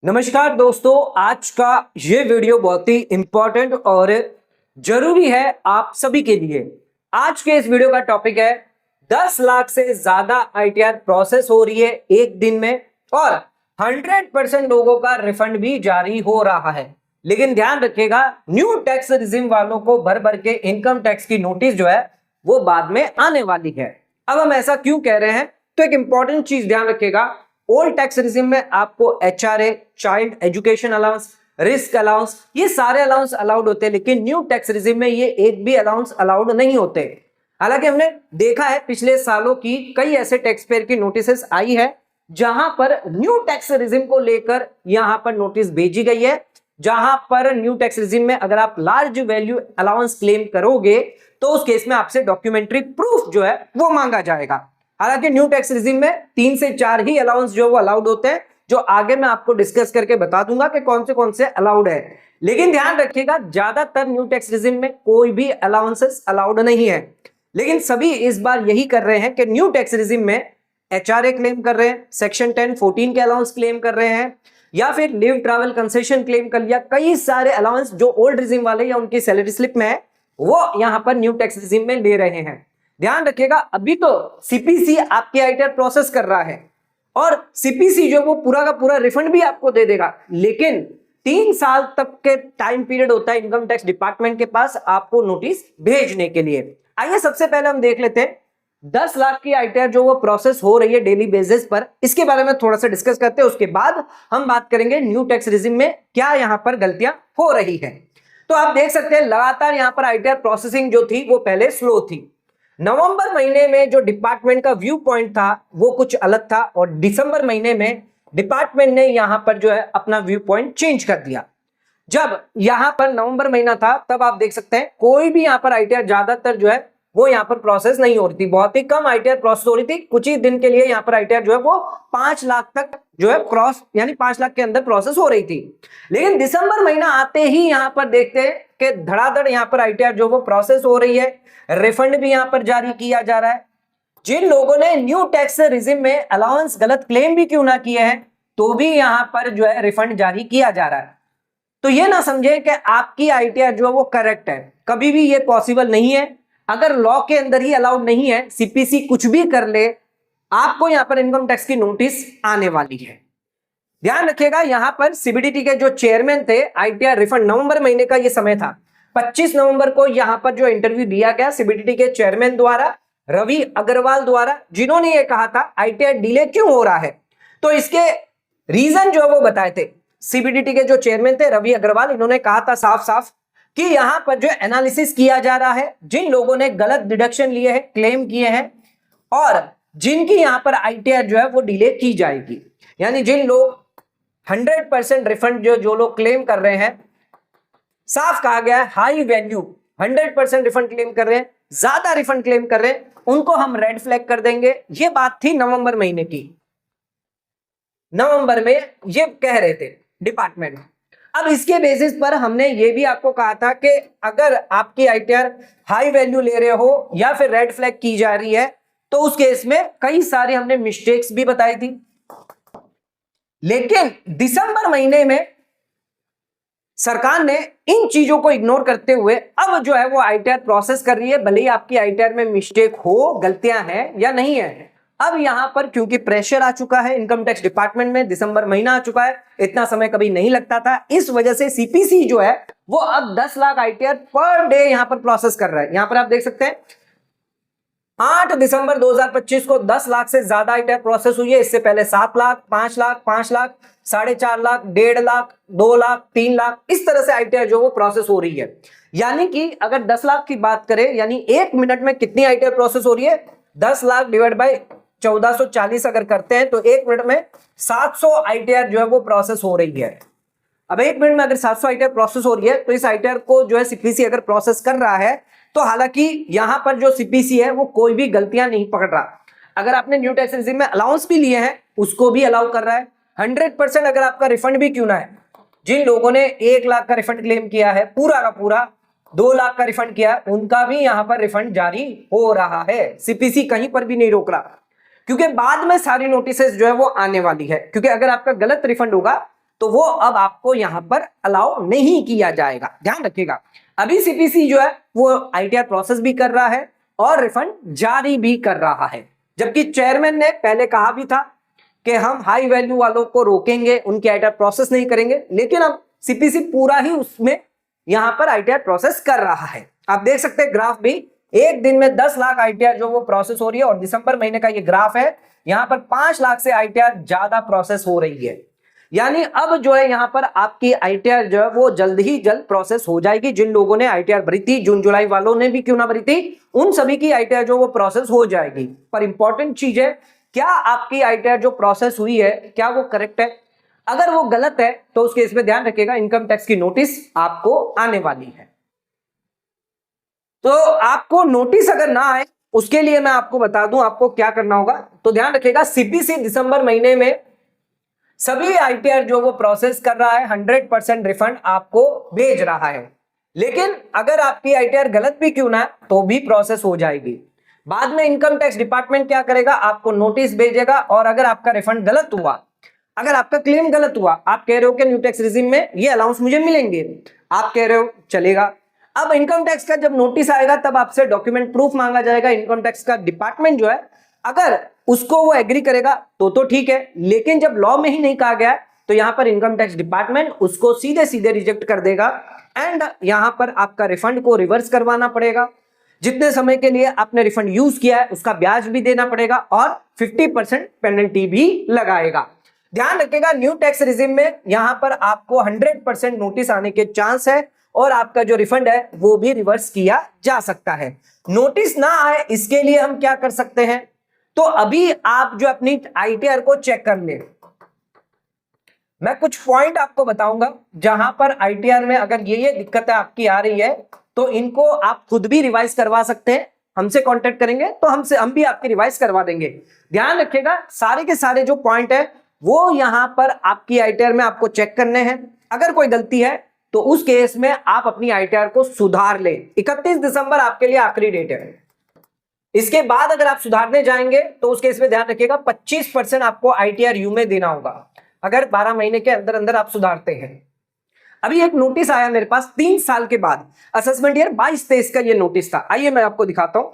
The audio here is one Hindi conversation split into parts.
नमस्कार दोस्तों, आज का ये वीडियो बहुत ही इंपॉर्टेंट और जरूरी है आप सभी के लिए। आज के इस वीडियो का टॉपिक है 10 लाख से ज्यादा आईटीआर प्रोसेस हो रही है एक दिन में और 100% लोगों का रिफंड भी जारी हो रहा है। लेकिन ध्यान रखिएगा, न्यू टैक्स रिजिम वालों को भर भर के इनकम टैक्स की नोटिस जो है वो बाद में आने वाली है। अब हम ऐसा क्यों कह रहे हैं, तो एक इंपॉर्टेंट चीज ध्यान रखिएगा। ओल्ड टैक्स रिजिम में आपको HRA, child education allowance, risk allowance, ये सारे अलाउंस अलाउड होते हैं, लेकिन न्यू टैक्स रिजिम में ये एक भी अलाउंस अलाउड नहीं होते। हालांकि हमने देखा है पिछले सालों की कई ऐसे टैक्स पेयर की नोटिसेस आई है जहां पर न्यू टैक्स रिजिम को लेकर यहां पर नोटिस भेजी गई है, जहां पर न्यू टैक्स रिजिम में अगर आप लार्ज वैल्यू अलाउंस क्लेम करोगे तो उस केस में आपसे डॉक्यूमेंट्री प्रूफ जो है वो मांगा जाएगा। हालांकि न्यू टैक्स रिजिम में 3 से 4 ही अलाउंस जो वो अलाउड होते हैं, जो आगे मैं आपको डिस्कस करके बता दूंगा कि कौन से अलाउड है। लेकिन ध्यान रखिएगा, ज्यादातर न्यू टैक्स रिजिम में कोई भी अलाउंसेस अलाउड नहीं है। लेकिन सभी इस बार यही कर रहे हैं कि न्यू टैक्स रिजिम में एचआरए क्लेम कर रहे हैं, सेक्शन 10, 14 के अलाउंस क्लेम कर रहे हैं, या फिर लिव ट्रैवल कंसेशन क्लेम कर लिया। कई सारे अलाउंस जो ओल्ड रिजिम वाले या उनकी सैलरी स्लिप में है वो यहां पर न्यू टैक्स रिजिम में ले रहे हैं। ध्यान रखिएगा, अभी तो सीपीसी आपके आईटीआर प्रोसेस कर रहा है और सीपीसी जो वो पूरा का पूरा रिफंड भी आपको दे देगा, लेकिन 3 साल तक के टाइम पीरियड होता है इनकम टैक्स डिपार्टमेंट के पास आपको नोटिस भेजने के लिए। आइए सबसे पहले हम देख लेते हैं 10 लाख की आईटीआर जो वो प्रोसेस हो रही है डेली बेसिस पर, इसके बारे में थोड़ा सा डिस्कस करते हैं। उसके बाद हम बात करेंगे न्यू टैक्स रिजिम में क्या यहां पर गलतियां हो रही है। तो आप देख सकते हैं लगातार यहां पर आईटीआर प्रोसेसिंग जो थी वो पहले स्लो थी। नवंबर महीने में जो डिपार्टमेंट का व्यू पॉइंट था वो कुछ अलग था और दिसंबर महीने में डिपार्टमेंट ने यहां पर जो है अपना व्यू पॉइंट चेंज कर दिया। जब यहां पर नवंबर महीना था तब आप देख सकते हैं कोई भी यहां पर आईटीआर ज्यादातर जो है वो यहां पर प्रोसेस नहीं हो रही थी, बहुत ही कम आईटीआर प्रोसेस हो रही थी। कुछ ही दिन के लिए यहां पर आईटीआर जो है वो 5 लाख तक जो है क्रॉस, यानी 5 लाख के अंदर प्रोसेस हो रही थी। लेकिन दिसंबर महीना आते ही यहां पर देखते हैं कि धड़ाधड़ यहां पर आईटीआर जो वो प्रोसेस हो रही है, रिफंड भी यहां पर जारी किया जा रहा है। जिन लोगों ने न्यू टैक्स रिजिम में अलाउंस गलत क्लेम भी क्यों ना किए हैं तो भी यहां पर जो है रिफंड जारी किया जा रहा है। तो ये ना समझे कि आपकी आईटीआर जो है वो करेक्ट है, कभी भी ये पॉसिबल नहीं है। अगर लॉ के अंदर ही अलाउड नहीं है, सीपीसी कुछ भी कर ले, आपको यहां पर इनकम टैक्स की नोटिस आने वाली है। ध्यान रखिएगा, यहां पर सीबीडीटी के जो चेयरमैन थे, आईटीआर रिफंड नवंबर महीने का ये समय था, 25 नवंबर को यहां पर जो इंटरव्यू दिया गया सीबीडीटी के चेयरमैन द्वारा, रवि अग्रवाल द्वारा, जिन्होंने ये कहा था आईटीआर डिले क्यों हो रहा है। तो इसके रीजन जो वो बताए थे सीबीडीटी के जो चेयरमैन थे रवि अग्रवाल, इन्होंने कहा था साफ साफ कि यहां पर जो एनालिसिस किया जा रहा है, जिन लोगों ने गलत डिडक्शन लिए हैं, क्लेम किए हैं और जिनकी यहां पर आईटीआर जो है वो डिले की जाएगी, यानी जिन लोग 100% रिफंड जो लोग क्लेम कर रहे हैं, साफ कहा गया है हाई वैल्यू 100% रिफंड क्लेम कर रहे हैं, ज्यादा रिफंड क्लेम कर रहे हैं, उनको हम रेड फ्लैग कर देंगे। ये बात थी नवंबर महीने की, नवंबर में ये कह रहे थे डिपार्टमेंट। अब इसके बेसिस पर हमने ये भी आपको कहा था कि अगर आपकी आईटीआर हाई वैल्यू ले रहे हो या फिर रेड फ्लैग की जा रही है तो उस केस में कई सारी हमने मिस्टेक्स भी बताई थी। लेकिन दिसंबर महीने में सरकार ने इन चीजों को इग्नोर करते हुए अब जो है वो आईटीआर प्रोसेस कर रही है, भले ही आपकी आईटीआर में मिस्टेक हो, गलतियां हैं या नहीं है। अब यहां पर क्योंकि प्रेशर आ चुका है इनकम टैक्स डिपार्टमेंट में, दिसंबर महीना आ चुका है, इतना समय कभी नहीं लगता था, इस वजह से सीपीसी जो है वो अब 10 लाख आईटीआर पर डे यहां पर प्रोसेस कर रहा है। यहां पर आप देख सकते हैं 8 दिसंबर 2025 को 10 लाख से ज्यादा आईटीआर प्रोसेस हुई है। इससे पहले 7 लाख, 5 लाख, 5 लाख, 4.5 लाख, 1.5 लाख, 2 लाख, 3 लाख, इस तरह से आईटीआर जो वो प्रोसेस हो रही है। यानी कि अगर 10 लाख की बात करें, यानी 1 मिनट में कितनी आईटीआर प्रोसेस हो रही है, 10 लाख डिवाइड बाय 1440 अगर करते हैं तो 1 मिनट में 700 आईटीआर जो है वो प्रोसेस हो रही है। अब 1 मिनट में अगर 700 आईटीआर प्रोसेस हो रही है तो इस आईटीआर को जो है सीपीसी अगर प्रोसेस कर रहा है तो हालांकि यहां पर जो सीपीसी है वो कोई भी गलतियां नहीं पकड़ रहा। अगर आपने न्यू टैक्स रिजिम में अलाउंस भी लिए हैं उसको भी अलाउ कर रहा है। 100% अगर आपका रिफंड भी क्यों ना है, जिन लोगों ने 1 लाख का रिफंड क्लेम किया है, पूरा का पूरा 2 लाख का रिफंड किया, उनका भी यहां पर रिफंड जारी हो रहा है। सीपीसी कहीं पर भी नहीं रोक रहा, क्योंकि बाद में सारी नोटिसेस जो है वो आने वाली है। क्योंकि अगर आपका गलत रिफंड होगा तो वो अब आपको यहां पर अलाउ नहीं किया जाएगा, ध्यान रखिएगा। अभी सीपीसी जो है वो आईटीआर प्रोसेस भी कर रहा है और रिफंड जारी भी कर रहा है, जबकि चेयरमैन ने पहले कहा भी था कि हम हाई वैल्यू वालों को रोकेंगे, उनके आईटीआर प्रोसेस नहीं करेंगे, लेकिन अब सीपीसी पूरा ही उसमें यहां पर आईटीआर प्रोसेस कर रहा है। आप देख सकते हैं ग्राफ भी, एक दिन में 10 लाख आईटीआर जो वो प्रोसेस हो रही है, और दिसंबर महीने का ये ग्राफ है, यहां पर 5 लाख से आईटीआर ज्यादा प्रोसेस हो रही है। यानी अब जो है यहां पर आपकी आईटीआर जो है वो जल्द ही जल्द प्रोसेस हो जाएगी। जिन लोगों ने आईटीआर भरी थी, जून जुलाई वालों ने भी क्यों ना भरी थी, उन सभी की आईटीआर जो वो प्रोसेस हो जाएगी। पर इंपॉर्टेंट चीज है, क्या आपकी आईटीआर जो प्रोसेस हुई है क्या वो करेक्ट है? अगर वो गलत है तो उस केस में ध्यान रखिएगा इनकम टैक्स की नोटिस आपको आने वाली है। तो आपको नोटिस अगर ना आए उसके लिए मैं आपको बता दूं आपको क्या करना होगा। तो ध्यान रखिएगा सीपीसी दिसंबर महीने में सभी आईटीआर जो वो प्रोसेस कर रहा है 100% रिफंड आपको भेज रहा है, लेकिन अगर आपकी आईटीआर गलत भी क्यों ना तो भी प्रोसेस हो जाएगी। बाद में इनकम टैक्स डिपार्टमेंट क्या करेगा, आपको नोटिस भेजेगा, और अगर आपका रिफंड गलत हुआ, अगर आपका क्लेम गलत हुआ, आप कह रहे हो कि न्यू टैक्स रिजिम में ये अलाउंस मुझे मिलेंगे, आप कह रहे हो चलेगा। अब इनकम टैक्स का जब नोटिस आएगा तब आपसे डॉक्यूमेंट प्रूफ मांगा जाएगा। इनकम टैक्स का डिपार्टमेंट जो है अगर उसको वो एग्री करेगा तो ठीक है, लेकिन जब लॉ में ही नहीं कहा गया तो यहां पर इनकम टैक्स डिपार्टमेंट उसको सीधे सीधे रिजेक्ट कर देगा, एंड यहां पर आपका रिफंड को रिवर्स करवाना पड़ेगा। जितने समय के लिए आपने रिफंड यूज किया है उसका ब्याज भी देना पड़ेगा और 50% पेनल्टी भी लगाएगा। ध्यान रखिएगा न्यू टैक्स रिजिम में यहां पर आपको 100% नोटिस आने के चांस है, और आपका जो रिफंड है वो भी रिवर्स किया जा सकता है। नोटिस ना आए इसके लिए हम क्या कर सकते हैं, तो अभी आप जो अपनी आईटीआर को चेक कर ले, मैं कुछ पॉइंट आपको बताऊंगा जहां पर आईटीआर में अगर ये दिक्कतें आपकी आ रही है तो इनको आप खुद भी रिवाइज करवा सकते हैं। हमसे कांटेक्ट करेंगे तो हम भी आपकी रिवाइज करवा देंगे। ध्यान रखिएगा सारे के सारे जो पॉइंट है वो यहां पर आपकी आईटीआर में आपको चेक करने हैं। अगर कोई गलती है तो उस केस में आप अपनी आईटीआर को सुधार लें। 31 दिसंबर आपके लिए आखिरी डेट है। इसके बाद अगर आप सुधारने जाएंगे तो उस केस में ध्यान रखिएगा 25% आपको आईटीआर यू में देना होगा, अगर 12 महीने के अंदर अंदर आप सुधारते हैं। अभी एक नोटिस आया मेरे पास 3 साल के बाद, असेसमेंट ईयर 22-23 का ये नोटिस था। आइए मैं आपको दिखाता हूं।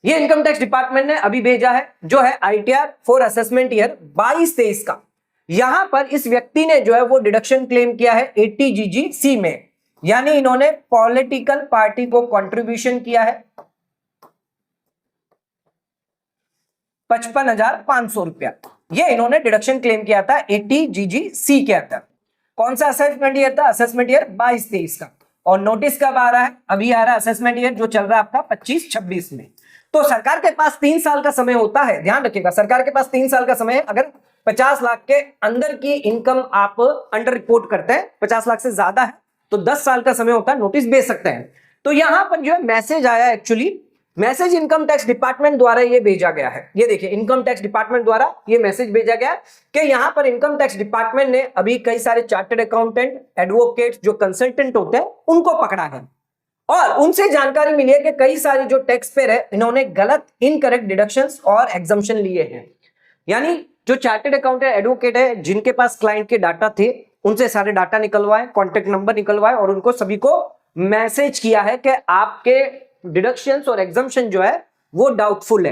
ये इनकम टैक्स डिपार्टमेंट ने अभी भेजा है, जो है आईटीआर फॉर असेसमेंट ईयर 22-23 का। यहां पर इस व्यक्ति ने जो है वो डिडक्शन क्लेम किया है 80 GGC में, यानी इन्होंने पॉलिटिकल पार्टी को कंट्रीब्यूशन किया है 55,500 रुपया। ये इन्होंने डिडक्शन क्लेम किया था 80 GGC के अंदर। कौन सा असेसमेंट ईयर था? असेसमेंट ईयर 22-23 का। और नोटिस कब आ रहा है? अभी आ रहा है असेसमेंट ईयर जो चल रहा है आपका 25-26 में। तो सरकार के पास 3 साल का समय होता है, ध्यान रखिएगा सरकार के पास 3 साल का समय है। अगर 50 लाख के अंदर की इनकम आप अंडर रिपोर्ट करते हैं, 50 लाख से ज्यादा है तो 10 साल का समय होता है, नोटिस भेज सकते हैं। तो यहां पर जो है मैसेज आया, actually message income tax department द्वारा ये भेजा गया है। ये देखिए इनकम टैक्स डिपार्टमेंट द्वारा ये मैसेज भेजा गया कि यहां पर इनकम टैक्स डिपार्टमेंट ने अभी कई सारे चार्टर्ड अकाउंटेंट, एडवोकेट जो कंसल्टेंट होते हैं उनको पकड़ा है, और उनसे जानकारी मिली है कि कई सारे जो टैक्स पेयर है इन्होंने गलत इनकरेक्ट डिडक्शंस और एग्जम्पशन लिए हैं। यानी जो चार्टर्ड अकाउंटेंट, एडवोकेट है जिनके पास क्लाइंट के डाटा थे, उनसे सारे डाटा निकलवाए, कॉन्टेक्ट नंबर निकलवाए, और उनको सभी को मैसेज किया है कि आपके डिडक्शंस और एग्जम्पशन जो है वो डाउटफुल है।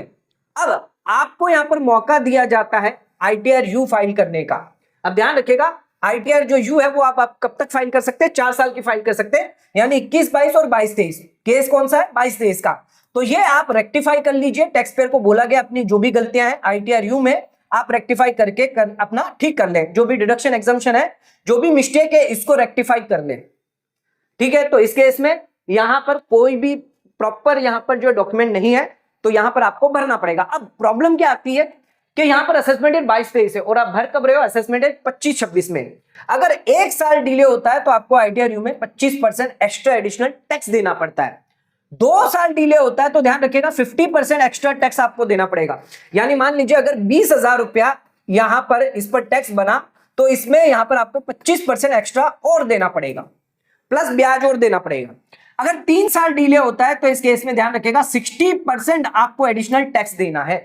अब आपको यहां पर मौका दिया जाता है आईटीआर यू फाइल करने का। अब ध्यान रखिएगा आईटीआर जो यू है वो आप कब तक फाइल कर सकते हैं? 4 साल की फाइल कर सकते हैं, यानी 21-22 और 22-23। केस कौन सा है? 22-23 का। तो ये आप रेक्टिफाई कर लीजिए। टैक्स पेयर को बोला गया अपनी जो भी गलतियां हैं आईटीआर यू में आप रेक्टिफाई करके अपना ठीक कर लें। जो भी डिडक्शन एग्जम्पशन है, जो भी मिस्टेक है, इसको रेक्टिफाई कर लें। ठीक है, तो इस केस में यहां पर कोई भी प्रॉपर यहां पर जो डॉक्यूमेंट नहीं है तो यहां पर आपको भरना पड़ेगा। अब प्रॉब्लम क्या आती है कि यहां पर असेसमेंट ईयर 22-23 है और आप भर कब रहे हो? असेसमेंट ईयर 25-26 में। अगर 1 साल डिले होता है तो आपको आईटीआर यू में 25% एक्स्ट्रा एडिशनल टैक्स देना पड़ता है। 2 साल डिले होता है तो ध्यान रखिएगा 50% एक्स्ट्रा टैक्स आपको देना पड़ेगा। यानी मान लीजिए अगर 20,000 रुपया यहां पर इस पर टैक्स बना तो इसमें यहां पर आपको 25% एक्स्ट्रा और देना पड़ेगा, प्लस ब्याज और देना पड़ेगा। अगर 3 साल डिले होता है तो इस केस में ध्यान रखिएगा 60% आपको एडिशनल टैक्स देना है।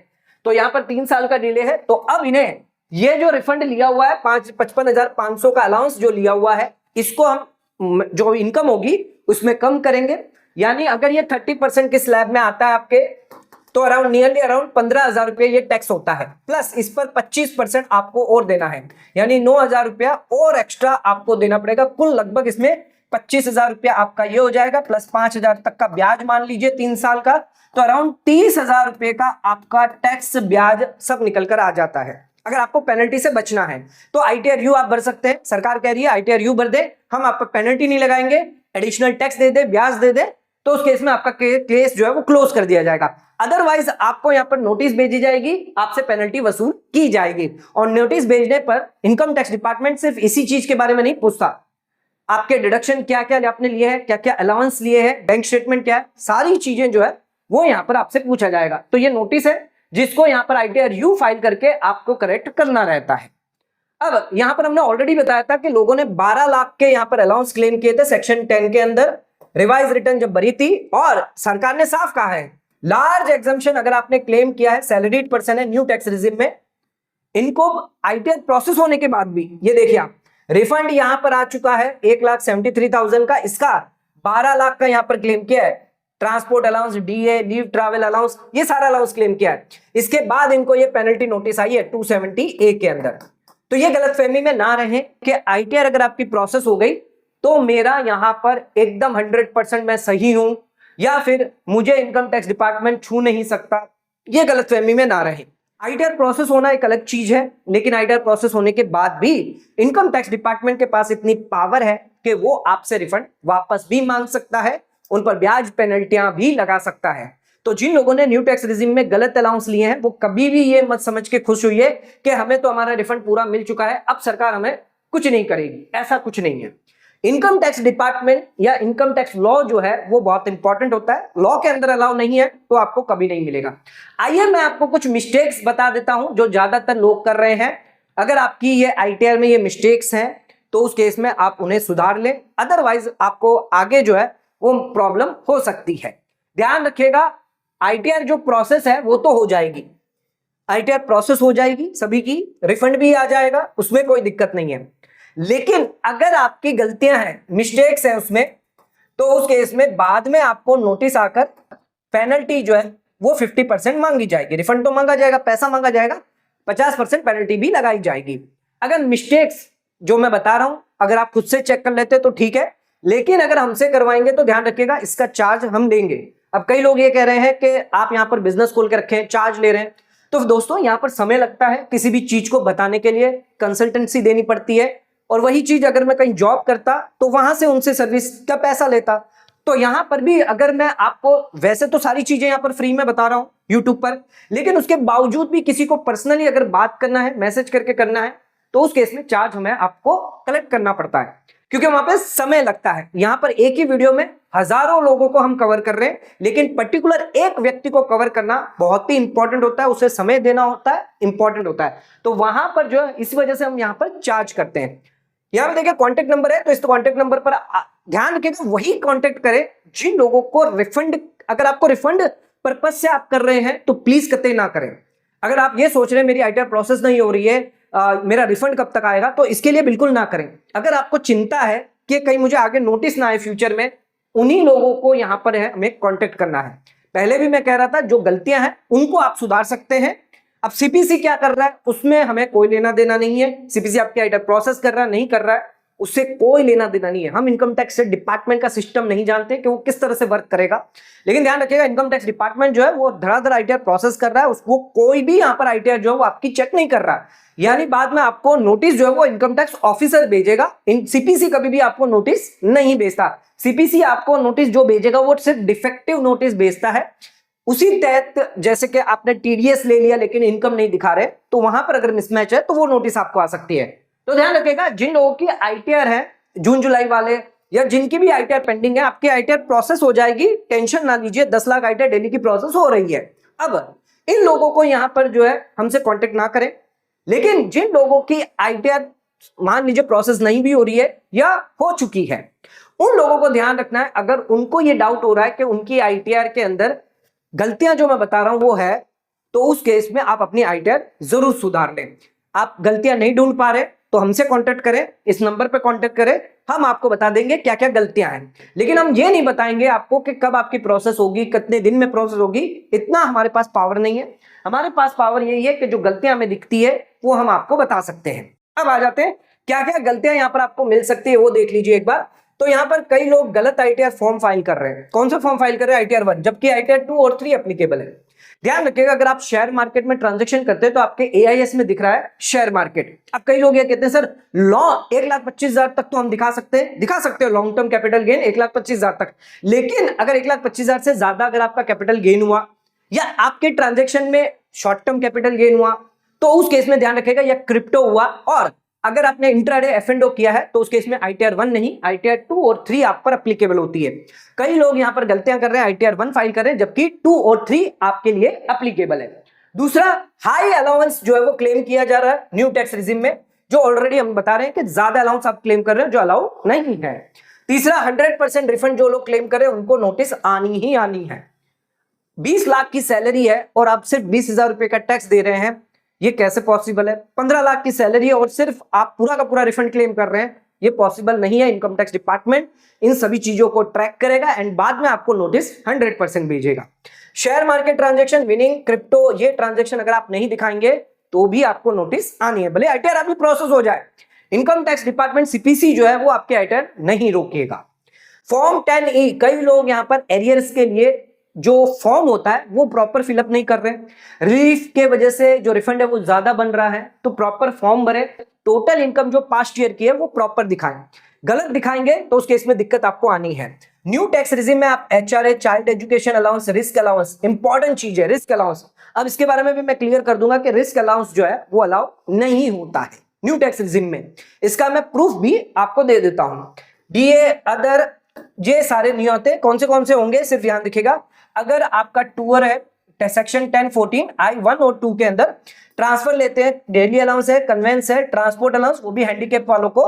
तो यहां पर 3 साल का डिले है तो अब इन्हें ये जो रिफंड लिया हुआ है 55,500 का अलाउंस जो लिया हुआ है, इसको हम जो इनकम होगी उसमें कम करेंगे। यानी अगर ये 30% के स्लैब में आता है आपके, तो नियरली अराउंड 15,000 रुपये ये टैक्स होता है। प्लस इस पर 25% आपको और देना है, यानी 9,000 रुपया और एक्स्ट्रा आपको देना पड़ेगा। कुल लगभग इसमें 25,000 रुपया आपका ये हो जाएगा, प्लस 5,000 तक का ब्याज मान लीजिए 3 साल का, तो अराउंड 30,000 रुपये का आपका टैक्स ब्याज सब निकल कर आ जाता है। अगर आपको पेनल्टी से बचना है तो ITRU आप भर सकते हैं। सरकार कह रही है ITRU भर दे, हम आप पर पेनल्टी नहीं लगाएंगे, एडिशनल टैक्स दे दे, ब्याज दे दे, तो उस केस में आपका केस जो है वो क्लोज कर दिया जाएगा। अदरवाइज आपको यहाँ पर नोटिस भेजी जाएगी, आपसे पेनल्टी वसूल की जाएगी। और नोटिस भेजने पर इनकम टैक्स डिपार्टमेंट सिर्फ इसी चीज के बारे में नहीं पूछता, आपके डिडक्शन क्या क्या आपने लिए हैं, क्या क्या अलाउंस लिए हैं, बैंक स्टेटमेंट क्या है, सारी चीजें जो है वो यहाँ पर आपसे पूछा जाएगा। तो ये नोटिस है जिसको यहाँ पर ITRU फाइल करके आपको करेक्ट करना रहता है। अब यहाँ पर हमने ऑलरेडी बताया था कि लोगों ने 12 लाख के यहाँ पर अलाउंस क्लेम किए थे सेक्शन 10 के अंदर, रिवाइज रिटर्न जब भरी थी, और सरकार ने साफ कहा है लार्ज एग्जम्पशन अगर आपने क्लेम किया है, सैलरीड पर्सन है, न्यू टैक्स रिजिम में, इनको ITR प्रोसेस होने के बाद भी ये देखिए आप रिफंड यहां पर आ चुका है 1,73,000 का, इसका 12 लाख का यहां पर क्लेम किया है। Transport allowance, DA, leave travel allowance, ये सारा अलाउंस क्लेम किया है। इसके बाद इनको ये पेनल्टी नोटिस आई है 270A के अंदर। तो ये गलतफहमी में ना रहे कि ITR अगर आपकी प्रोसेस हो गई तो मेरा यहां पर एकदम 100% मैं सही हूं, या फिर मुझे इनकम टैक्स डिपार्टमेंट छू नहीं सकता, ये गलतफहमी में ना रहे। ITR प्रोसेस होना एक अलग चीज है, लेकिन ITR प्रोसेस होने के बाद भी इनकम टैक्स डिपार्टमेंट के पास इतनी पावर है कि वो आपसे रिफंड वापस भी मांग सकता है, उन पर ब्याज पेनल्टियां भी लगा सकता है। तो जिन लोगों ने न्यू टैक्स रिजिम में गलत अलाउंस लिए हैं वो कभी भी ये मत समझ के खुश हुई है कि हमें तो हमारा रिफंड पूरा मिल चुका है, अब सरकार हमें कुछ नहीं करेगी, ऐसा कुछ नहीं है। इनकम टैक्स डिपार्टमेंट या इनकम टैक्स लॉ जो है वो बहुत इंपॉर्टेंट होता है, लॉ के अंदर अलाउ नहीं है तो आपको कभी नहीं मिलेगा। आइए मैं आपको कुछ मिस्टेक्स बता देता हूं जो ज्यादातर लोग कर रहे हैं। अगर आपकी ये ITR में ये मिस्टेक्स हैं तो उस केस में आप उन्हें सुधार लें, अदरवाइज आपको आगे जो है वो प्रॉब्लम हो सकती है। ध्यान रखिएगा, ITR जो प्रोसेस है वो तो हो जाएगी, ITR प्रोसेस हो जाएगी सभी की, रिफंड भी आ जाएगा, उसमें कोई दिक्कत नहीं है। लेकिन अगर आपकी गलतियां हैं, मिस्टेक्स हैं उसमें, तो उस केस में बाद में आपको नोटिस आकर पेनल्टी जो है वो 50% मांगी जाएगी। रिफंड तो मांगा जाएगा, पैसा मांगा जाएगा, 50% पेनल्टी भी लगाई जाएगी। अगर मिस्टेक्स जो मैं बता रहा हूं अगर आप खुद से चेक कर लेते तो ठीक है, लेकिन अगर हमसे करवाएंगे तो ध्यान रखिएगा इसका चार्ज हम लेंगे। अब कई लोग ये कह रहे हैं कि आप यहाँ पर बिजनेस खोल के रखे, चार्ज ले रहे हैं, तो दोस्तों यहाँ पर समय लगता है किसी भी चीज को बताने के लिए, कंसल्टेंसी देनी पड़ती है, और वही चीज अगर मैं कहीं जॉब करता तो वहां से उनसे सर्विस का पैसा लेता। तो यहां पर भी अगर मैं आपको, वैसे तो सारी चीजें यहां पर फ्री में बता रहा हूं यूट्यूब पर, लेकिन उसके बावजूद भी किसी को पर्सनली अगर बात करना है, मैसेज करके करना है, तो उस केस में चार्ज हमें आपको कलेक्ट करना पड़ता है, क्योंकि वहां पर समय लगता है। यहां पर एक ही वीडियो में हजारों लोगों को हम कवर कर रहे हैं, लेकिन पर्टिकुलर एक व्यक्ति को कवर करना बहुत ही इंपॉर्टेंट होता है, उसे समय देना होता है, इंपॉर्टेंट होता है। तो वहां पर जो है इस वजह से हम यहां पर चार्ज करते हैं। यहां पे देखिए कॉन्टेक्ट नंबर है, तो इस कॉन्टेक्ट नंबर पर ध्यान रखिएगा वही कॉन्टेक्ट करें जिन लोगों को रिफंड, अगर आपको रिफंड पर्पज से आप कर रहे हैं तो प्लीज कतई ना करें। अगर आप ये सोच रहे हैं मेरी ITR प्रोसेस नहीं हो रही है, मेरा रिफंड कब तक आएगा, तो इसके लिए बिल्कुल ना करें। अगर आपको चिंता है कि कहीं मुझे आगे नोटिस ना आए फ्यूचर में, उन्हीं लोगों को यहां पर है हमें कॉन्टेक्ट करना है। पहले भी मैं कह रहा था जो गलतियां हैं उनको आप सुधार सकते हैं। अब CPC क्या कर रहा है उसमें हमें कोई लेना देना नहीं है। CPC आपकी ITR प्रोसेस कर रहा है नहीं कर रहा है उससे कोई लेना देना नहीं है। हम इनकम टैक्स से डिपार्टमेंट का सिस्टम नहीं जानते कि वो किस तरह से वर्क करेगा, लेकिन ध्यान रखिएगा इनकम टैक्स डिपार्टमेंट जो है वो धड़ाधड़ ITR प्रोसेस कर रहा है, उसको कोई भी यहाँ पर ITR जो है वो आपकी चेक नहीं कर रहा है। यानी बाद में आपको नोटिस जो है वो इनकम टैक्स ऑफिसर भेजेगा, CPC कभी भी आपको नोटिस नहीं भेजता। CPC आपको नोटिस जो भेजेगा वो सिर्फ डिफेक्टिव नोटिस भेजता है। उसी तहत जैसे कि आपने TDS ले लिया लेकिन इनकम नहीं दिखा रहे, तो वहां पर अगर मिसमैच है तो वो नोटिस आपको आ सकती है। तो ध्यान रखिएगा जिन लोगों की ITR है जून जुलाई वाले, या जिनकी भी ITR पेंडिंग है, आपकी ITR प्रोसेस हो जाएगी, टेंशन ना लीजिए। 10 लाख ITR डेली की प्रोसेस हो रही है। अब इन लोगों को यहां पर जो है हमसे कांटेक्ट ना करें, लेकिन जिन लोगों की ITR मान लीजिए प्रोसेस नहीं भी हो रही है या हो चुकी है, उन लोगों को ध्यान रखना है। अगर उनको ये डाउट हो रहा है कि उनकी ITR के अंदर गलतियां जो मैं बता रहा हूं वो है, तो उस केस में आप अपनी ITR जरूर सुधार लें। आप गलतियां नहीं ढूंढ पा रहे तो हमसे कांटेक्ट करें, इस नंबर पे कांटेक्ट करें, हम आपको बता देंगे क्या क्या गलतियां हैं। लेकिन हम ये नहीं बताएंगे आपको कि कब आपकी प्रोसेस होगी, कितने दिन में प्रोसेस होगी, इतना हमारे पास पावर नहीं है। हमारे पास पावर यही है कि जो गलतियां हमें दिखती है वो हम आपको बता सकते हैं। अब आ जाते हैं क्या क्या गलतियां यहां पर आपको मिल सकती है वो देख लीजिए एक बार। तो यहां पर कई लोग गलत आईटीआर फॉर्म फाइल कर रहे हैं। कौन सा फॉर्म फाइल कर रहे हैं? आईटीआर 1, जबकि आईटीआर 2 और 3 एप्लीकेबल है। ध्यान रखिएगा, अगर आप शेयर मार्केट में ट्रांजैक्शन करते हैं तो आपके एआईएस में दिख रहा है शेयर मार्केट। अब कई लोग ये कहते हैं सर लॉ 1,25,000 तक तो हम दिखा सकते हो लॉन्ग टर्म कैपिटल गेन 1,25,000 तक। लेकिन अगर 1,25,000 से ज्यादा अगर आपका कैपिटल गेन हुआ या आपके ट्रांजेक्शन में शॉर्ट टर्म कैपिटल गेन हुआ तो उस केस में ध्यान रखिएगा या क्रिप्टो हुआ, और अगर आपने इंट्राडे एफ&ओ किया है तो उस केस में आईटीआर 1 नहीं, आईटीआर 2 और 3 आप पर एप्लीकेबल होती है। कई लोग यहां पर गलतियां कर रहे हैं, आईटीआर 1 फाइल कर रहे हैं जबकि 2 और 3 आपके लिए एप्लीकेबल है। दूसरा, हाई अलाउंस जो है वो क्लेम किया जा रहा है न्यू टैक्स रिजिम में, जो ऑलरेडी हम बता रहे हैं कि ज्यादा अलाउंस आप क्लेम कर रहे हैं जो अलाउ नहीं है। तीसरा, 100% रिफंड जो लोग क्लेम कर रहे हैं उनको नोटिस आनी ही आनी है। 20 लाख की सैलरी है और आप सिर्फ 20,000 रुपए का टैक्स दे रहे हैं, ये कैसे पॉसिबल है? 15 लाख की सैलरी है और सिर्फ आप पूरा का पूरा रिफंड क्लेम कर रहे हैं, ये पॉसिबल नहीं है। इनकम टैक्स डिपार्टमेंट इन सभी चीजों को ट्रैक करेगा एंड बाद में आपको नोटिस 100% भेजेगा। Share market transaction, winning, crypto, ये ट्रांजैक्शन अगर आप नहीं दिखाएंगे तो भी आपको नोटिस आनी है, भले आईटीआर अभी प्रोसेस हो जाए। इनकम टैक्स डिपार्टमेंट सीपीसी जो है वो आपके आईटीआर नहीं रोकेगा। फॉर्म 10E, कई लोग यहां पर एरियर्स के लिए जो फॉर्म होता है वो प्रॉपर फिलअप नहीं कर रहे, रिलीफ के वजह से जो रिफंड है वो ज्यादा बन रहा है, तो प्रॉपर फॉर्म भरे, टोटल इनकम जो पास्ट ईयर की है वो प्रॉपर दिखाएं। गलत दिखाएंगे तो उस केस में दिक्कत आपको आनी है। न्यू टैक्स रिजिम में आप HRA, child education allowance, risk allowance, important चीज है रिस्क अलाउंस। अब इसके बारे में भी मैं क्लियर कर दूंगा कि रिस्क अलाउंस जो है वो अलाउ नहीं होता है न्यू टैक्स रिजिम में। इसका मैं प्रूफ भी आपको दे देता हूं। डीए, अदर, ये सारे नहीं होते। कौन से होंगे सिर्फ ध्यान रखिएगा, अगर आपका टूर है सेक्शन 10-14 I1 और 2 के अंदर ट्रांसफर लेते हैं, डेली अलाउंस है, कन्वेंस है, ट्रांसपोर्ट अलाउंस, वो भी हैंडीकैप वालों को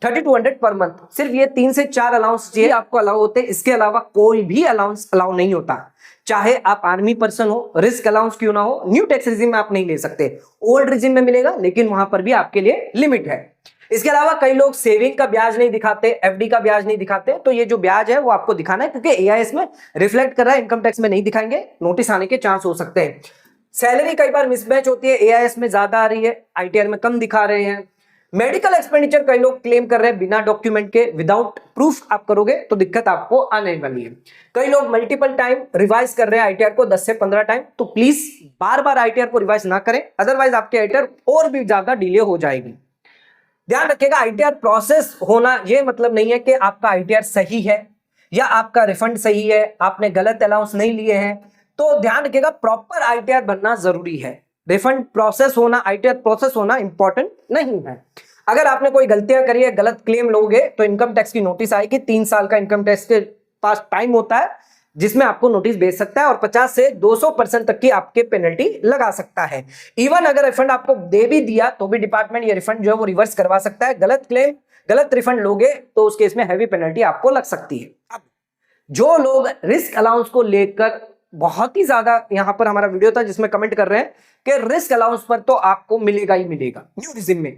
3200 पर मंथ। सिर्फ ये 3 से 4 अलाउंस ये आपको अलाउ होते हैं, इसके अलावा कोई भी अलाउंस अलाउ नहीं होता। चाहे आप आर्मी पर्सन हो, रिस्क अलाउंस क्यों ना हो, न्यू टैक्स रिजिम में आप नहीं ले सकते। ओल्ड रिजिम में मिलेगा लेकिन वहां पर भी आपके लिए लिमिट है। इसके अलावा कई लोग सेविंग का ब्याज नहीं दिखाते, एफडी का ब्याज नहीं दिखाते, तो ये जो ब्याज है वो आपको दिखाना है क्योंकि एआईएस में रिफ्लेक्ट कर रहा है, इनकम टैक्स में नहीं दिखाएंगे, नोटिस आने के चांस हो सकते हैं। सैलरी कई बार मिसमैच होती है, एआईएस में ज्यादा आ रही है, आईटीआर में कम दिखा रहे हैं। मेडिकल एक्सपेंडिचर कई लोग क्लेम कर रहे हैं बिना डॉक्यूमेंट के, विदाउट प्रूफ आप करोगे तो दिक्कत आपको आने वाली है। कई लोग मल्टीपल टाइम रिवाइज कर रहे हैं आईटीआर को, 10 से 15 टाइम, तो प्लीज बार बार आईटीआर को रिवाइज ना करें, अदरवाइज आपके आईटीआर और भी ज्यादा डिले हो जाएगी। ध्यान रखिएगा, आईटीआर प्रोसेस होना ये मतलब नहीं है कि आपका आईटीआर सही है या आपका रिफंड सही है, आपने गलत अलाउंस नहीं लिए हैं। तो ध्यान रखिएगा, प्रॉपर आईटीआर बनना जरूरी है। रिफंड प्रोसेस होना, आईटीआर प्रोसेस होना इंपॉर्टेंट नहीं है। अगर आपने कोई गलतियां करी है, गलत क्लेम लोगे तो इनकम टैक्स की नोटिस आएगी। 3 साल का इनकम टैक्स के पास टाइम होता है जिसमें आपको नोटिस भेज सकता है और 50 से 200% तक की आपके पेनल्टी लगा सकता है। इवन अगर रिफंड आपको दे भी दिया तो भी डिपार्टमेंट ये रिफंड जो है वो रिवर्स करवा सकता है। गलत क्लेम, गलत रिफंड लोगे तो उस केस में हैवी पेनल्टी आपको लग सकती है। अब जो लोग रिस्क अलाउंस को लेकर बहुत ही ज्यादा, यहां पर हमारा वीडियो था जिसमें कमेंट कर रहे हैं कि रिस्क अलाउंस पर तो आपको मिलेगा ही मिलेगा, न्यू रिजिम में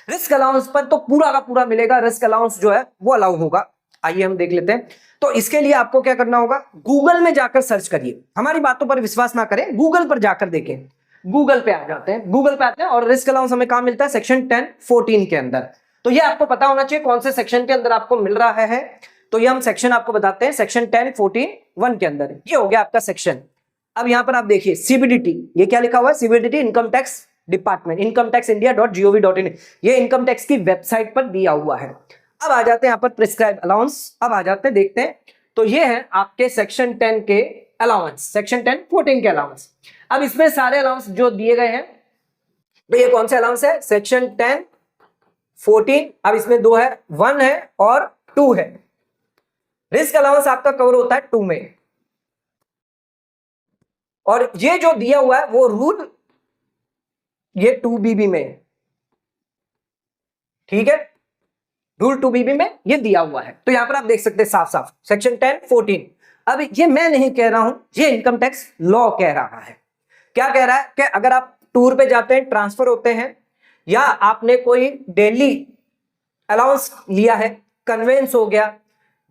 रिस्क अलाउंस पर तो पूरा का पूरा मिलेगा, रिस्क अलाउंस जो है वो अलाउ होगा। आइए हम देख लेते हैं। तो इसके लिए आपको क्या करना होगा, गूगल में जाकर सर्च करिए, हमारी बातों पर विश्वास ना करें, गूगल पर जाकर देखें। गूगल पे आ जाते हैं, गूगल पे आते हैं और रिस्क अलाउंस हमें कहां मिलता है, सेक्शन 10-14 के अंदर। तो ये आपको पता होना चाहिए कौन से सेक्शन के अंदर आपको मिल रहा है। तो ये हम सेक्शन आपको बताते हैं, सेक्शन 10-14-1 के अंदर ये हो गया आपका सेक्शन। अब यहां पर आप देखिए सीबीडीटी, ये क्या लिखा हुआ है, CBDT income tax department, incometaxindia.gov.in, ये इनकम टैक्स की वेबसाइट पर दिया हुआ है। अब आ जाते हैं यहाँ पर प्रिस्क्राइब अलाउंस, अब आ जाते हैं देखते हैं। तो ये है आपके सेक्शन 10 के अलाउंस, सेक्शन 10-14 के अलाउंस। अब इसमें सारे अलाउंस जो दिए गए हैं, तो ये कौन से अलाउंस है, सेक्शन 10-14। अब इसमें 2 है, 1 है और 2 है। रिस्क अलाउंस आपका कवर होता है 2 में, और ये जो दिया हुआ है वो रूल ये 2BB में, ठीक है, रूल 2BB में ये दिया हुआ है। तो यहां पर आप देख सकते हैं साफ साफ सेक्शन 10-14। अब ये मैं नहीं कह रहा हूं, ये इनकम टैक्स लॉ कह रहा है। क्या कह रहा है कि अगर आप टूर पे जाते हैं, ट्रांसफर होते हैं या आपने कोई डेली अलाउंस लिया है, कन्वेंस हो गया,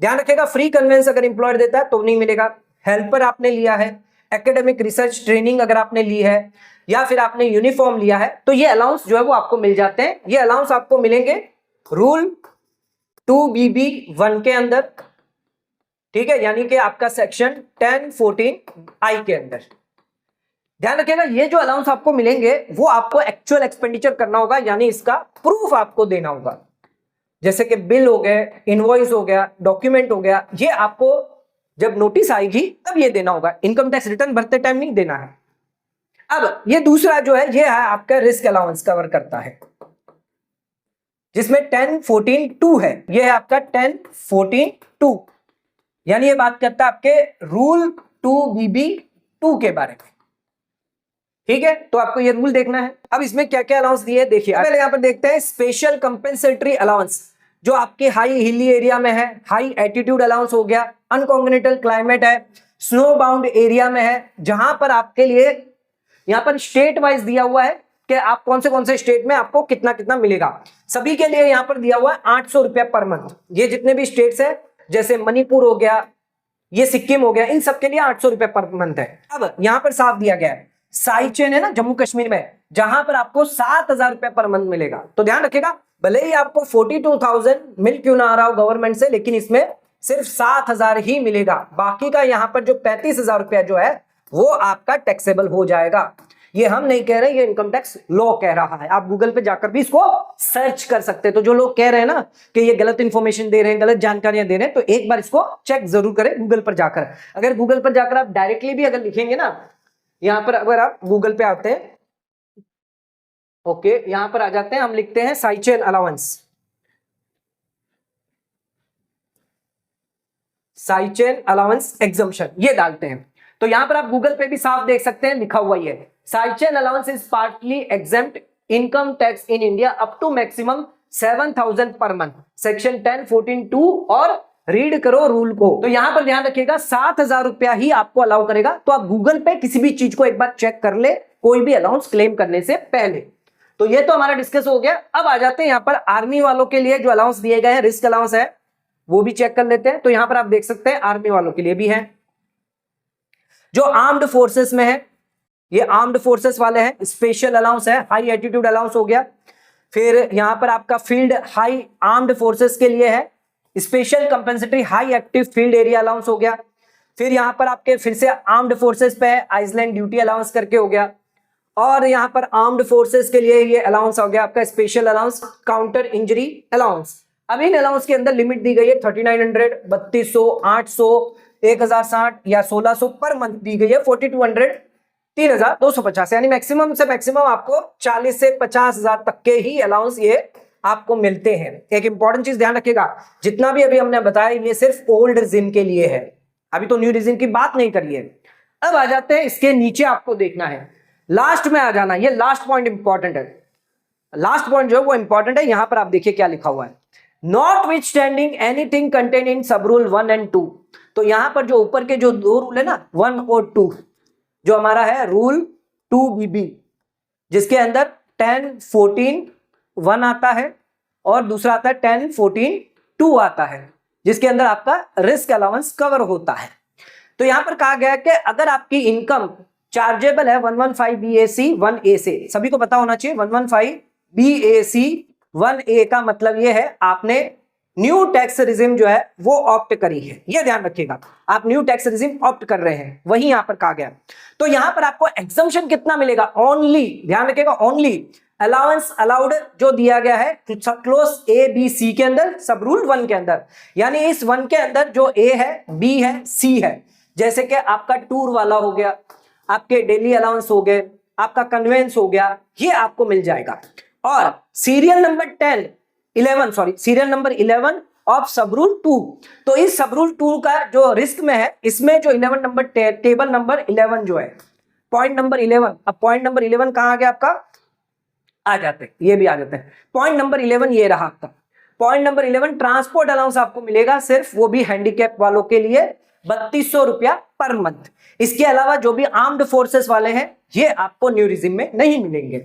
ध्यान रखिएगा फ्री कन्वेंस अगर एम्प्लॉयर देता है तो नहीं मिलेगा। हेल्पर आपने लिया है, एकेडमिक रिसर्च ट्रेनिंग अगर आपने ली है, या फिर आपने यूनिफॉर्म लिया है, तो ये अलाउंस जो है वो आपको मिल जाते हैं। ये अलाउंस आपको मिलेंगे रूल 2BB1 के अंदर, ठीक है, यानी कि आपका सेक्शन 1014I के अंदर। ध्यान रखिएगा ये जो अलाउंस आपको मिलेंगे वो आपको एक्चुअल एक्सपेंडिचर करना होगा, यानी इसका प्रूफ आपको देना होगा, जैसे कि बिल हो गए, इनवॉइस हो गया, डॉक्यूमेंट हो गया, ये आपको जब नोटिस आएगी तब ये देना होगा, इनकम टैक्स रिटर्न भरते टाइम नहीं देना है। अब ये दूसरा जो है ये है आपका रिस्क अलाउंस कवर करता है, जिसमें 1014(2) है, ये है आपका 1014(2), यानी ये बात करता है आपके रूल 2BB2 के बारे में, ठीक है। तो आपको ये रूल देखना है। अब इसमें क्या क्या अलाउंस दिए देखिए, पहले यहां पर देखते हैं स्पेशल कंपेंसेटरी अलाउंस, जो आपके हाई हिली एरिया में है, हाई एल्टीट्यूड अलाउंस हो गया, अनकॉन्टिनेंटल क्लाइमेट है, स्नो बाउंड एरिया में है, जहां पर आपके लिए यहां पर स्टेट वाइज दिया हुआ है कि आप कौन से स्टेट में आपको कितना कितना मिलेगा। सभी के लिए यहां पर दिया हुआ है 800 रुपया पर मंथ। ये जितने भी स्टेट्स है, जैसे मणिपुर हो गया, ये सिक्किम हो गया, इन सब के लिए 800 रुपया पर मंथ है। अब यहां पर साफ दिया गया है साइचेन है ना जम्मू कश्मीर में, जहां पर आपको 7000 रुपया पर मंथ मिलेगा। तो ध्यान रखिएगा भले ही आपको 42,000 मिल क्यों ना आ रहा हो गवर्नमेंट से, लेकिन इसमें सिर्फ 7000 ही मिलेगा। बाकी का यहां पर जो 35,000 रुपया जो है वो आपका टैक्सेबल हो जाएगा। ये हम नहीं कह रहे, ये इनकम टैक्स लॉ कह रहा है। आप गूगल पे जाकर भी इसको सर्च कर सकते हैं। तो जो लोग कह रहे हैं ना कि ये गलत इंफॉर्मेशन दे रहे हैं, गलत जानकारियां दे रहे हैं, तो एक बार इसको चेक जरूर करें गूगल पर जाकर। अगर गूगल पर जाकर आप डायरेक्टली भी अगर लिखेंगे ना, यहां पर अगर आप गूगल पे आते हैं, ओके, यहां पर आ जाते हैं, हम लिखते हैं साइचेन अलाउंस, साइचेन अलाउंस एग्जम्पशन, ये डालते हैं तो यहां पर आप गूगल पे भी साफ देख सकते हैं, लिखा हुआ ही है Siachen allowance is partly exempt income tax in India up to maximum 7,000 per month, section 1014(2), और रीड करो रूल को। तो यहां पर ध्यान रखिएगा 7,000 रुपया ही आपको अलाउ करेगा। तो आप गूगल पे किसी भी चीज को एक बार चेक कर ले, कोई भी अलाउंस क्लेम करने से पहले। तो ये तो हमारा डिस्कस हो गया। अब आ जाते हैं यहां पर आर्मी वालों के लिए जो अलाउंस दिए गए हैं, रिस्क अलाउंस है, वो भी चेक कर लेते हैं। तो यहां पर आप देख सकते हैं आर्मी वालों के लिए भी है, जो आर्म्ड फोर्सेस में है, ये आर्म्ड फोर्सेस वाले हैं, स्पेशल अलाउंस है, हाई एल्टीट्यूड अलाउंस हो गया। फिर यहां पर आपका फील्ड हाई आर्म्ड फोर्सेस के लिए है, special compensatory high active field area allowance हो गया। फिर यहां पर आपके फिर से आर्म्ड फोर्सेस पे है, आइसलैंड ड्यूटी अलाउंस करके हो गया। और यहां पर आर्म्ड फोर्सेस के लिए ये अलाउंस हो गया आपका special allowance counter injury allowance. अब इन अलाउंस के अंदर लिमिट दी गई है 3900, 3200, 800, 1060 या 1600 पर मंथ दी गई है, 4200, 3250, यानी मैक्सिमम से मैक्सिमम आपको 40 से 50,000 तक के ही अलाउंस ये आपको मिलते हैं। एक इंपॉर्टेंट चीज ध्यान रखिएगा, जितना भी अभी हमने बताया ये सिर्फ ओल्ड रिजिम के लिए है, अभी तो न्यू रिजिम की बात नहीं करिए। अब आ जाते हैं इसके नीचे, आपको देखना है, लास्ट में आ जाना, ये लास्ट पॉइंट इंपॉर्टेंट है। लास्ट पॉइंट जो है वो इंपॉर्टेंट है। यहां पर आप देखिए क्या लिखा हुआ है, notwithstanding anything contain in sub rule 1 और 2। तो यहां पर जो ऊपर के जो दो रूल है ना 1 और 2, जो हमारा है रूल 2BB, जिसके अंदर 1014(1) आता है और दूसरा आता है 1014(2) आता है, जिसके अंदर आपका रिस्क अलाउंस कवर होता है। तो यहां पर कहा गया है कि अगर आपकी इनकम चार्जेबल है 115BAC 1A से, सभी को पता होना चाहिए 115BAC 1A का मतलब ये है आपने न्यू टैक्स रिजिम जो है वो ऑप्ट करी है, ये ध्यान रखिएगा, आप न्यू टैक्स रिजिम ऑप्ट कर रहे हैं, वही यहां पर कहा गया। तो यहां पर आपको एग्जम्पशन कितना मिलेगा, ओनली, ध्यान रखिएगा, ओनली अलाउंस अलाउड जो दिया गया है क्लोज ABC के अंदर, सब रूल 1 के अंदर, यानी इस 1 के अंदर जो A है, B है, C है, जैसे कि आपका टूर वाला हो गया, आपके डेली अलाउंस हो गए, आपका कन्वेंस हो गया, ये आपको मिल जाएगा। और सीरियल नंबर 11 ऑफ सब रूल 2, तो इस सब रूल 2 का जो रिस्क में है, इसमें जो 11 नंबर टेबल नंबर 11 जो है, पॉइंट नंबर 11, अब पॉइंट नंबर 11 कहां आ गया आपका, आ जाते हैं, ये भी आ जाते हैं। पॉइंट नंबर 11 ये रहा आपका, पॉइंट नंबर 11 ट्रांसपोर्ट अलाउंस आपको मिलेगा सिर्फ, वो भी हैंडीकैप वालों के लिए 3200 रुपया पर मंथ। इसके अलावा जो भी आर्म्ड फोर्सेस वाले हैं ये आपको न्यू रिजिम में नहीं मिलेंगे।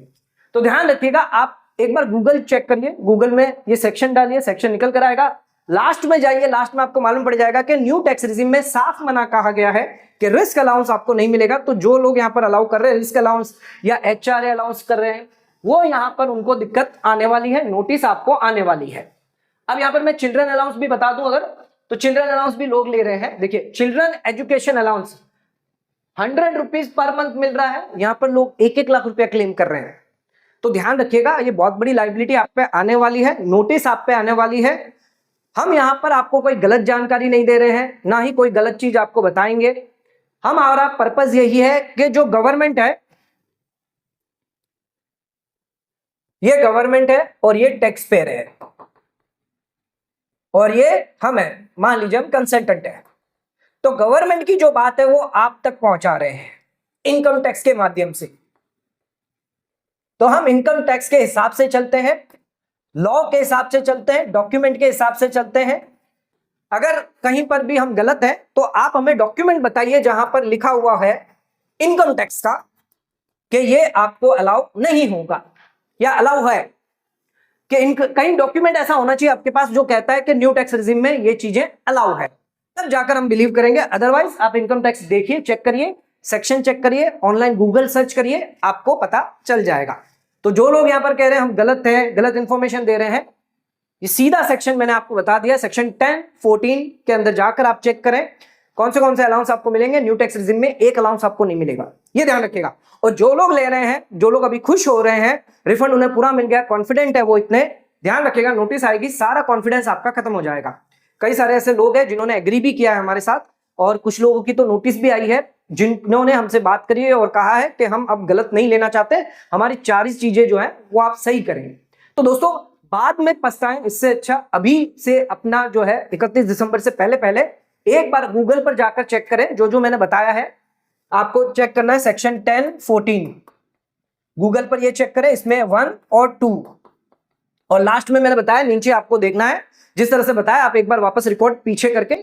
तो ध्यान रखिएगा, आप एक बार गूगल चेक करिए, गूगल में ये सेक्शन डालिए, सेक्शन निकल कर आएगा। लास्ट में जाइए, लास्ट में आपको मालूम पड़ जाएगा कि न्यू टैक्स रिजिम में साफ मना कहा गया है कि रिस्क अलाउंस आपको नहीं मिलेगा। तो जो लोग यहाँ पर अलाउ कर रहे हैं रिस्क अलाउंस या HRA अलाउंस कर रहे हैं, वो यहाँ पर उनको दिक्कत आने वाली है, नोटिस आपको आने वाली है। अब यहाँ पर मैं चिल्ड्रन अलाउंस भी बता दूं अगर, तो चिल्ड्रन अलाउंस भी लोग ले रहे हैं। देखिए children education allowance 100 rupees per month मिल रहा है, यहाँ पर लोग 1-1 लाख रुपया क्लेम कर रहे हैं। तो ध्यान रखिएगा, ये बहुत बड़ी लायबिलिटी आप पे आने वाली है, नोटिस आप पे आने वाली है। हम यहां पर आपको कोई गलत जानकारी नहीं दे रहे हैं, ना ही कोई गलत चीज आपको बताएंगे। हमारा पर्पस यही है कि जो गवर्नमेंट है, ये गवर्नमेंट है और ये टैक्स पेयर है, और ये हम है, मान लीजिए हम कंसल्टेंट है। तो गवर्नमेंट की जो बात है वो आप तक पहुंचा रहे हैं इनकम टैक्स के माध्यम से। तो हम इनकम टैक्स के हिसाब से चलते हैं, लॉ के हिसाब से चलते हैं, डॉक्यूमेंट के हिसाब से चलते हैं। अगर कहीं पर भी हम गलत हैं तो आप हमें डॉक्यूमेंट बताइए जहां पर लिखा हुआ है इनकम टैक्स का कि ये आपको अलाउ नहीं होगा या अलाउ है, कि कहीं डॉक्यूमेंट ऐसा होना चाहिए आपके पास जो कहता है कि न्यू टैक्स रिजिम में ये चीजें अलाउ है, तब जाकर हम बिलीव करेंगे। अदरवाइज आप इनकम टैक्स देखिए, चेक करिए, सेक्शन चेक करिए, ऑनलाइन गूगल सर्च करिए, आपको पता चल जाएगा। तो जो लोग यहां पर कह रहे हैं हम गलत हैं, गलत इंफॉर्मेशन दे रहे हैं, ये सीधा सेक्शन मैंने आपको बता दिया, सेक्शन 10-14 के अंदर जाकर आप चेक करें कौन से अलाउंस आपको मिलेंगे। न्यू टैक्स रिजिम में एक अलाउंस आपको नहीं मिलेगा, ये ध्यान रखिएगा। और जो लोग ले रहे हैं, जो लोग अभी खुश हो रहे हैं, रिफंड उन्हें पूरा मिल गया, कॉन्फिडेंट है वो, इतने ध्यान रखिएगा, नोटिस आएगी, सारा कॉन्फिडेंस आपका खत्म हो जाएगा। कई सारे ऐसे लोग हैं जिन्होंने एग्री भी किया है हमारे साथ, और कुछ लोगों की तो नोटिस भी आई है जिन्होंने हमसे बात करी है और कहा है कि हम अब गलत नहीं लेना चाहते, हमारी 4 चीजें जो है वो आप सही करेंगे। तो दोस्तों बाद में पछताएं, इससे अच्छा अभी से अपना जो है 31 दिसंबर से पहले एक बार गूगल पर जाकर चेक करें। जो मैंने बताया है आपको चेक करना है, सेक्शन 10-14 गूगल पर ये चेक करें, इसमें 1 और 2, और लास्ट में मैंने बताया नीचे आपको देखना है, जिस तरह से बताया आप एक बार वापस रिकॉर्ड पीछे करके,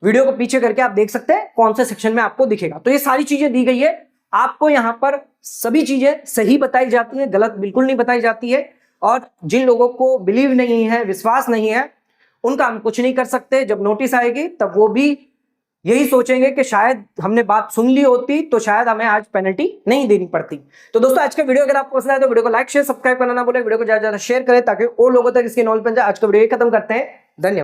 वीडियो को पीछे करके आप देख सकते हैं कौन से सेक्शन में आपको दिखेगा। तो ये सारी चीजें दी गई है आपको, यहां पर सभी चीजें सही बताई जाती है, गलत बिल्कुल नहीं बताई जाती है। और जिन लोगों को बिलीव नहीं है, विश्वास नहीं है, उनका हम कुछ नहीं कर सकते। जब नोटिस आएगी तब वो भी यही सोचेंगे कि शायद हमने बात सुन ली होती तो शायद हमें आज पेनल्टी नहीं देनी पड़ती। तो दोस्तों आज का वीडियो अगर आपको पसंद आए तो वीडियो को लाइक शेयर सब्सक्राइब करना ना भूलें, वीडियो को ज्यादा शेयर करें ताकि और लोगों तक इसकी नॉलेज पहुंच जाए। आज का वीडियो खत्म करते हैं, धन्यवाद।